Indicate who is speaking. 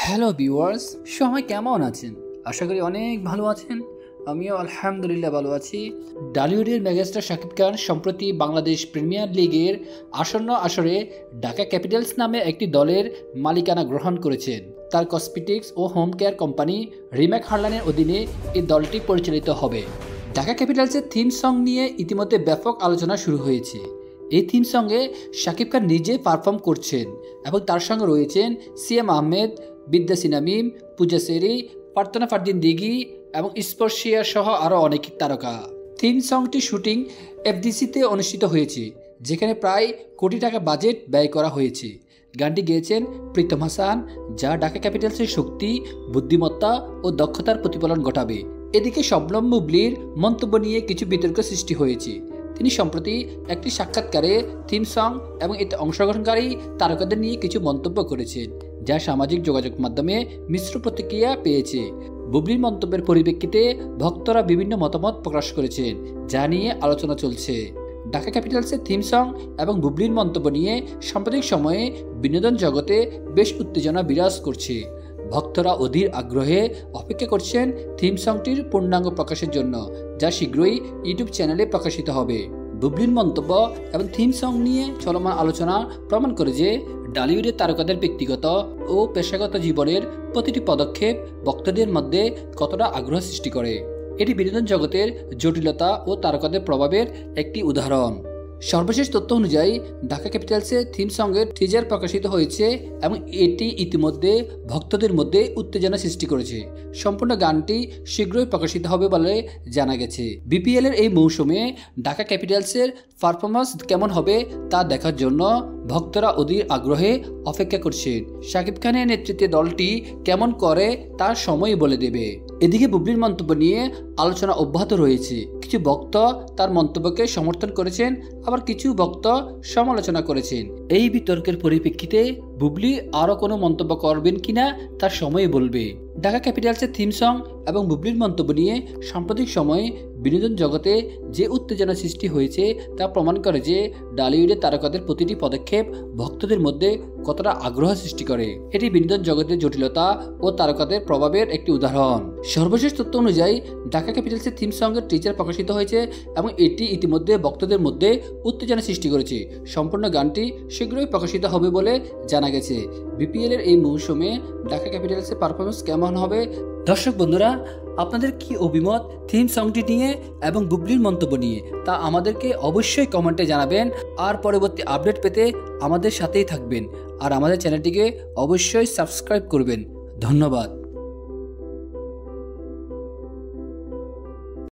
Speaker 1: Hello viewers, সবাই কেমন আছেন? আশা করি অনেক ভালো আছেন। আমিও আলহামদুলিল্লাহ ভালো আছি। টলিউডের মেগাস্টার শাকিব খান সম্প্রতি বাংলাদেশ প্রিমিয়ার লিগের আসন্ন আসরে ঢাকা ক্যাপিটালস নামে একটি দলের মালিকানা গ্রহণ করেছেন। তার কসমেটিক্স ও হোম কেয়ার কোম্পানি রিম্যাক হারলানের অধীনে এই দলটি পরিচালিত হবে। ঢাকা ক্যাপিটালসের থিম সং নিয়ে ইতিমধ্যে ব্যাপক আলোচনা শুরু হয়েছে। এই থিম সঙ্গে শাকিব খান নিজে পারফর্ম করছেন এবং তার সঙ্গে রয়েছেন সিএম আহমেদ, বিদ্যাসী নামিম, পূজা সেরি, প্রার্থনা ফারদিন দিঘি এবং স্পর্শিয়া সহ আরও অনেক তারকা। থিম সংটি শুটিং এফডিসিতে অনুষ্ঠিত হয়েছে, যেখানে প্রায় কোটি টাকা বাজেট ব্যয় করা হয়েছে। গানটি গেয়েছেন প্রীতম হাসান, যা ঢাকা ক্যাপিটালসের শক্তি, বুদ্ধিমত্তা ও দক্ষতার প্রতিফলন ঘটাবে। এদিকে শবনম বুবলির মন্তব্য নিয়ে কিছু বিতর্ক সৃষ্টি হয়েছে। তিনি সম্প্রতি একটি সাক্ষাৎকারে থিম সং এবং এতে অংশগ্রহণকারী তারকাদের নিয়ে কিছু মন্তব্য করেছেন, যা সামাজিক যোগাযোগ মাধ্যমে মিশ্র প্রতিক্রিয়া পেয়েছে। বুবলির মন্তব্যের পরিপ্রেক্ষিতে ভক্তরা বিভিন্ন মতামত প্রকাশ করেছেন, যা নিয়ে আলোচনা চলছে। ঢাকা ক্যাপিটালসের থিম সং এবং বুবলির মন্তব্য নিয়ে সাম্প্রতিক সময়ে বিনোদন জগতে বেশ উত্তেজনা বিরাজ করছে। ভক্তরা অধীর আগ্রহে অপেক্ষা করছেন থিম সংটির পূর্ণাঙ্গ প্রকাশের জন্য, যা শীঘ্রই ইউটিউব চ্যানেলে প্রকাশিত হবে। বুবলির মন্তব্য এবং থিম সং নিয়ে চলমান আলোচনা প্রমাণ করে যে টলিউডের তারকাদের ব্যক্তিগত ও পেশাগত জীবনের প্রতিটি পদক্ষেপ ভক্তদের মধ্যে কতটা আগ্রহ সৃষ্টি করে। এটি বিনোদন জগতের জটিলতা ও তারকাদের প্রভাবের একটি উদাহরণ। সর্বশেষ তথ্য অনুযায়ী ঢাকা ক্যাপিটালসের থিম সঙ্গের টিজার প্রকাশিত হয়েছে এবং এটি ইতিমধ্যে ভক্তদের মধ্যে উত্তেজনা সৃষ্টি করেছে। সম্পূর্ণ গানটি শীঘ্রই প্রকাশিত হবে বলে জানা গেছে। বিপিএল এর এই মৌসুমে ঢাকা ক্যাপিটালসের পারফরমেন্স কেমন হবে তা দেখার জন্য ভক্তরা অধীর আগ্রহে অপেক্ষা করছেন। শাকিব খানের নেতৃত্বে দলটি কেমন করে তার সময় বলে দেবে। এদিকে বুবলির মন্তব্য নিয়ে আলোচনা অব্যাহত রয়েছে। কিছু ভক্ত তার মন্তব্যকে সমর্থন করেছেন, আবার কিছু ভক্ত সমালোচনা করেছেন। এই বিতর্কের পরিপ্রেক্ষিতে বুবলি আরও কোনো মন্তব্য করবেন কিনা তার সময় বলবে। ঢাকা ক্যাপিটালসের থিম সং এবং বুবলির মন্তব্য নিয়ে সাম্প্রতিক সময়ে বিনোদন জগতে যে উত্তেজনা সৃষ্টি হয়েছে তা প্রমাণ করে যে টলিউডের তারকাদের প্রতিটি পদক্ষেপ ভক্তদের মধ্যে কতটা আগ্রহ সৃষ্টি করে। এটি বিনোদন জগতের জটিলতা ও তারকাদের প্রভাবের একটি উদাহরণ। সর্বশেষ তথ্য অনুযায়ী ঢাকা ক্যাপিটালসের থিম সঙ্গের টিজার প্রকাশিত হয়েছে এবং এটি ইতিমধ্যে ভক্তদের মধ্যে উত্তেজনা সৃষ্টি করেছে। সম্পূর্ণ গানটি শীঘ্রই প্রকাশিত হবে বলে জানা গেছে। বিপিএল এর এই মৌসুমে ঢাকা ক্যাপিটালসের পারফরমেন্স কেমন হবে? দর্শক বন্ধুরা, আপনাদের কি অভিমত থিম সংটি নিয়ে এবং বুবলির মন্তব্য নিয়ে তা আমাদেরকে অবশ্যই কমেন্টে জানাবেন। আর পরবর্তী আপডেট পেতে আমাদের সাথেই থাকবেন আর আমাদের চ্যানেলটিকে অবশ্যই সাবস্ক্রাইব করবেন। ধন্যবাদ।